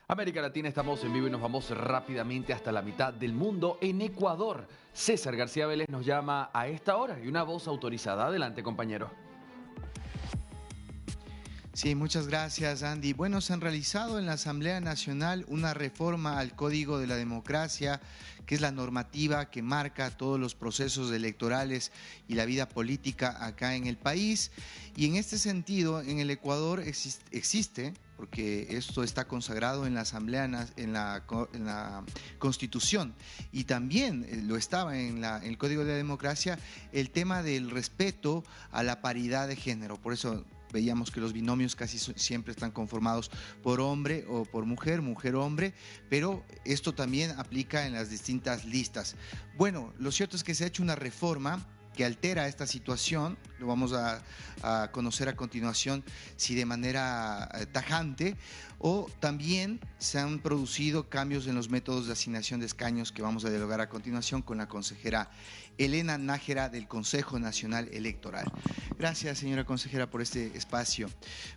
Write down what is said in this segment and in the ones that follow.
América Latina, estamos en vivo y nos vamos rápidamente hasta la mitad del mundo, en Ecuador. César García Vélez nos llama a esta hora y una voz autorizada. Adelante, compañero. Sí, muchas gracias, Andy. Bueno, se han realizado en la Asamblea Nacional una reforma al Código de la Democracia, que es la normativa que marca todos los procesos electorales y la vida política acá en el país. Y en este sentido, en el Ecuador existe, porque esto está consagrado en la Asamblea, en la Constitución, y también lo estaba en el Código de la Democracia, el tema del respeto a la paridad de género. Por eso veíamos que los binomios casi siempre están conformados por hombre o por mujer, mujer-hombre, pero esto también aplica en las distintas listas. Bueno, lo cierto es que se ha hecho una reforma que altera esta situación, lo vamos a conocer a continuación, si de manera tajante, o también se han producido cambios en los métodos de asignación de escaños que vamos a dialogar a continuación con la consejera Elena Nájera del Consejo Nacional Electoral. Gracias, señora consejera, por este espacio.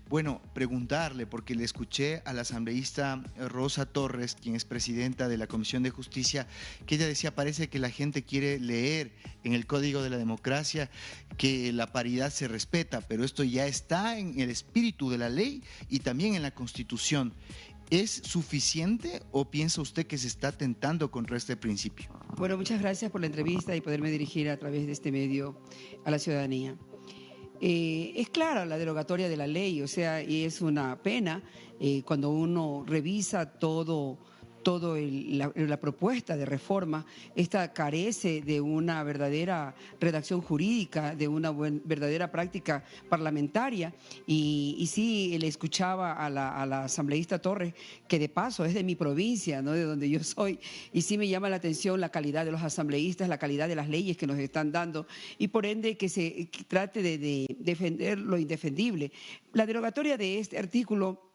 Bueno, preguntarle, porque le escuché a la asambleísta Rosa Torres, quien es presidenta de la Comisión de Justicia, que ella decía, parece que la gente quiere leer en el Código de la Democracia que la paridad se respeta, pero esto ya está en el espíritu de la ley y también en la Constitución. ¿Es suficiente o piensa usted que se está atentando contra este principio? Bueno, muchas gracias por la entrevista y poderme dirigir a través de este medio a la ciudadanía. Es clara la derogatoria de la ley, o sea, y es una pena cuando uno revisa la propuesta de reforma. Esta carece de una verdadera redacción jurídica, de una verdadera práctica parlamentaria. Y sí, le escuchaba a la asambleísta Torres, que de paso es de mi provincia, ¿no?, de donde yo soy, y sí me llama la atención la calidad de los asambleístas, la calidad de las leyes que nos están dando, y por ende que se trate de defender lo indefendible. La derogatoria de este artículo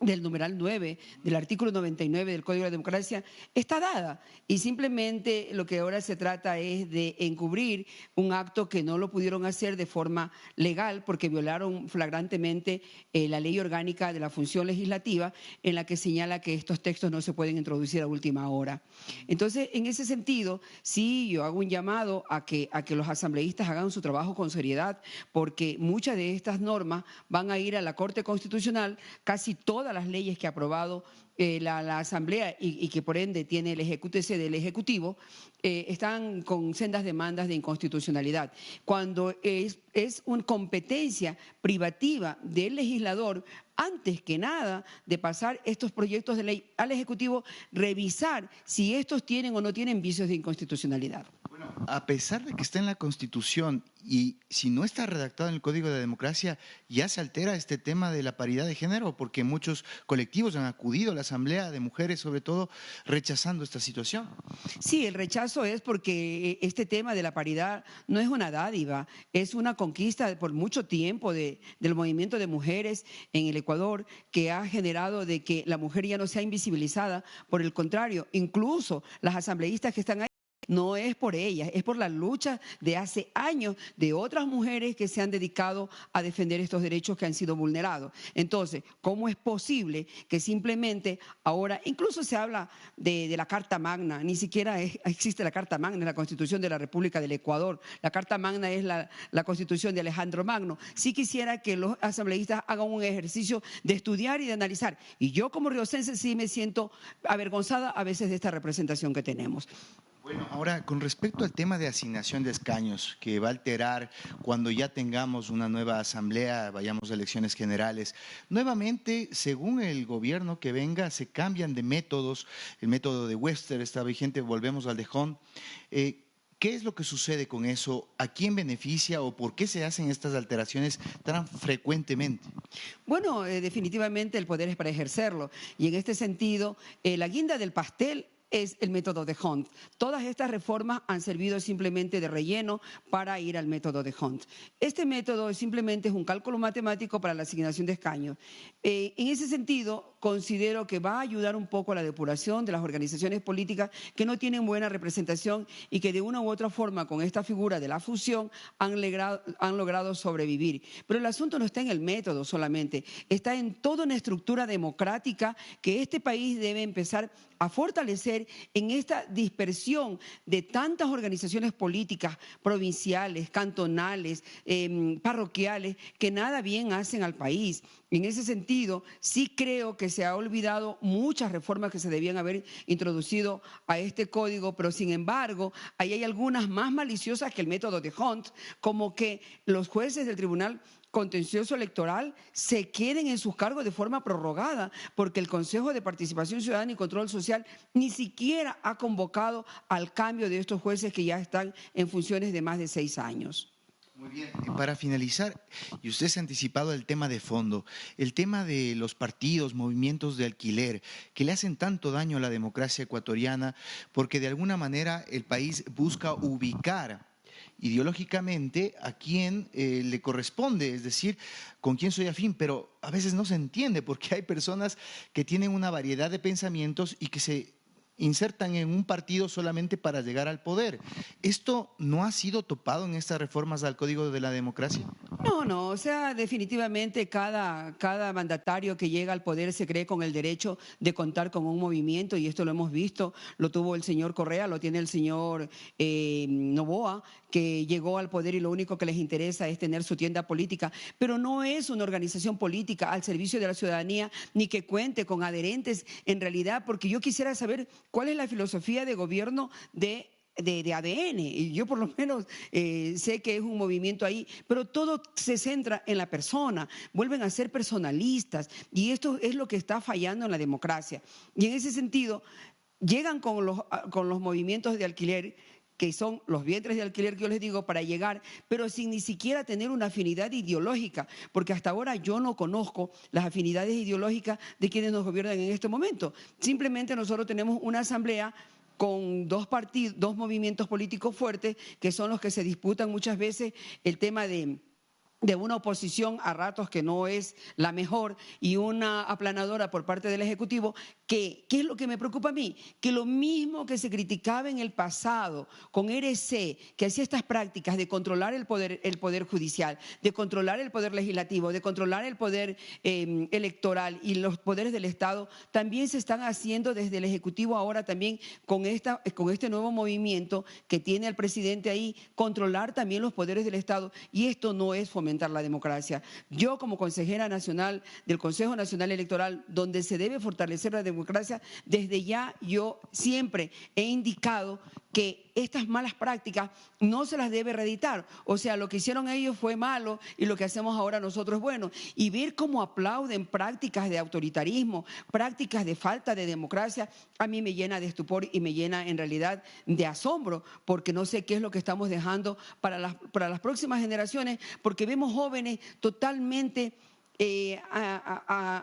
del numeral 9, del artículo 99 del Código de la Democracia, está dada, y simplemente lo que ahora se trata es de encubrir un acto que no lo pudieron hacer de forma legal porque violaron flagrantemente la ley orgánica de la función legislativa, en la que señala que estos textos no se pueden introducir a última hora. Entonces, en ese sentido, sí, yo hago un llamado a que los asambleístas hagan su trabajo con seriedad, porque muchas de estas normas van a ir a la Corte Constitucional. Casi todas las leyes que ha aprobado la Asamblea y que por ende tiene el Ejecutivo del Ejecutivo, están con sendas demandas de inconstitucionalidad. Cuando es una competencia privativa del legislador, antes que nada de pasar estos proyectos de ley al Ejecutivo, revisar si estos tienen o no tienen vicios de inconstitucionalidad. Bueno, a pesar de que está en la Constitución y si no está redactado en el Código de la Democracia, ya se altera este tema de la paridad de género, porque muchos colectivos han acudido a la Asamblea de Mujeres, sobre todo, rechazando esta situación. Sí, el rechazo es porque este tema de la paridad no es una dádiva, es una conquista por mucho tiempo del movimiento de mujeres en el Ecuador, que ha generado de que la mujer ya no sea invisibilizada. Por el contrario, incluso las asambleístas que están ahí, no es por ellas, es por la lucha de hace años de otras mujeres que se han dedicado a defender estos derechos que han sido vulnerados. Entonces, ¿cómo es posible que simplemente ahora, incluso se habla de la Carta Magna, ni siquiera existe la Carta Magna, es la Constitución de la República del Ecuador, la Carta Magna es la Constitución de Alejandro Magno? Sí quisiera que los asambleístas hagan un ejercicio de estudiar y de analizar, y yo como riocense sí me siento avergonzada a veces de esta representación que tenemos. Bueno, ahora con respecto al tema de asignación de escaños, que va a alterar cuando ya tengamos una nueva asamblea, vayamos a elecciones generales, nuevamente, según el gobierno que venga, se cambian de métodos, el método de Webster está vigente, volvemos al de Hunt. ¿Qué es lo que sucede con eso? ¿A quién beneficia o por qué se hacen estas alteraciones tan frecuentemente? Bueno, definitivamente el poder es para ejercerlo, y en este sentido, la guinda del pastel es el método de Hunt. Todas estas reformas han servido simplemente de relleno para ir al método de Hunt. Este método simplemente es un cálculo matemático para la asignación de escaños. En ese sentido, considero que va a ayudar un poco a la depuración de las organizaciones políticas que no tienen buena representación y que de una u otra forma con esta figura de la fusión han logrado sobrevivir. Pero el asunto no está en el método solamente, está en toda una estructura democrática que este país debe empezar a fortalecer en esta dispersión de tantas organizaciones políticas provinciales, cantonales, parroquiales, que nada bien hacen al país. En ese sentido, sí creo que se ha olvidado muchas reformas que se debían haber introducido a este código, pero sin embargo, ahí hay algunas más maliciosas que el método de Hunt, como que los jueces del Tribunal Contencioso Electoral se queden en sus cargos de forma prorrogada, porque el Consejo de Participación Ciudadana y Control Social ni siquiera ha convocado al cambio de estos jueces que ya están en funciones de más de 6 años. Muy bien, para finalizar, y usted se ha anticipado el tema de fondo, el tema de los partidos, movimientos de alquiler, que le hacen tanto daño a la democracia ecuatoriana, porque de alguna manera el país busca ubicar ideológicamente a quien le corresponde, es decir, con quién soy afín, pero a veces no se entiende porque hay personas que tienen una variedad de pensamientos y que se insertan en un partido solamente para llegar al poder. ¿Esto no ha sido topado en estas reformas al Código de la Democracia? No, o sea, definitivamente cada mandatario que llega al poder se cree con el derecho de contar con un movimiento y esto lo hemos visto, lo tuvo el señor Correa, lo tiene el señor Noboa, que llegó al poder y lo único que les interesa es tener su tienda política, pero no es una organización política al servicio de la ciudadanía ni que cuente con adherentes en realidad, porque yo quisiera saber cuál es la filosofía de gobierno de ADN, y yo por lo menos sé que es un movimiento ahí, pero todo se centra en la persona, vuelven a ser personalistas y esto es lo que está fallando en la democracia. Y en ese sentido, llegan con los movimientos de alquiler, que son los vientres de alquiler que yo les digo, para llegar, pero sin ni siquiera tener una afinidad ideológica, porque hasta ahora yo no conozco las afinidades ideológicas de quienes nos gobiernan en este momento. Simplemente nosotros tenemos una asamblea con dos movimientos políticos fuertes, que son los que se disputan muchas veces el tema de una oposición a ratos que no es la mejor y una aplanadora por parte del Ejecutivo, ¿qué es lo que me preocupa a mí? Que lo mismo que se criticaba en el pasado con RC, que hacía estas prácticas de controlar el poder judicial, de controlar el poder legislativo, de controlar el poder electoral y los poderes del Estado, también se están haciendo desde el Ejecutivo ahora también con este nuevo movimiento que tiene al presidente ahí, controlar también los poderes del Estado, y esto no es fomentar la democracia. Yo, como consejera nacional del Consejo Nacional Electoral, donde se debe fortalecer la democracia, desde ya yo siempre he indicado que estas malas prácticas no se las debe reeditar. O sea, lo que hicieron ellos fue malo y lo que hacemos ahora nosotros es bueno. Y ver cómo aplauden prácticas de autoritarismo, prácticas de falta de democracia, a mí me llena de estupor y me llena en realidad de asombro, porque no sé qué es lo que estamos dejando para las próximas generaciones, porque vemos jóvenes totalmente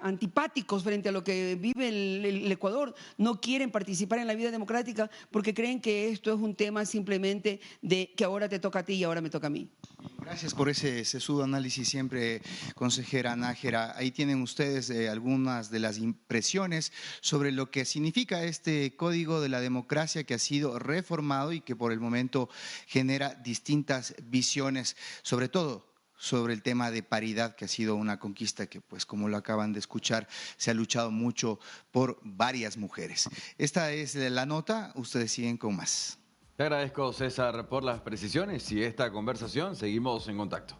antipáticos frente a lo que vive el Ecuador, no quieren participar en la vida democrática porque creen que esto es un tema simplemente de que ahora te toca a ti y ahora me toca a mí. Gracias por ese sesudo análisis siempre, consejera Nájera. Ahí tienen ustedes algunas de las impresiones sobre lo que significa este Código de la Democracia que ha sido reformado y que por el momento genera distintas visiones, sobre todo sobre el tema de paridad, que ha sido una conquista que, pues, como lo acaban de escuchar, se ha luchado mucho por varias mujeres. Esta es la nota, ustedes siguen con más. Te agradezco, César, por las precisiones y esta conversación. Seguimos en contacto.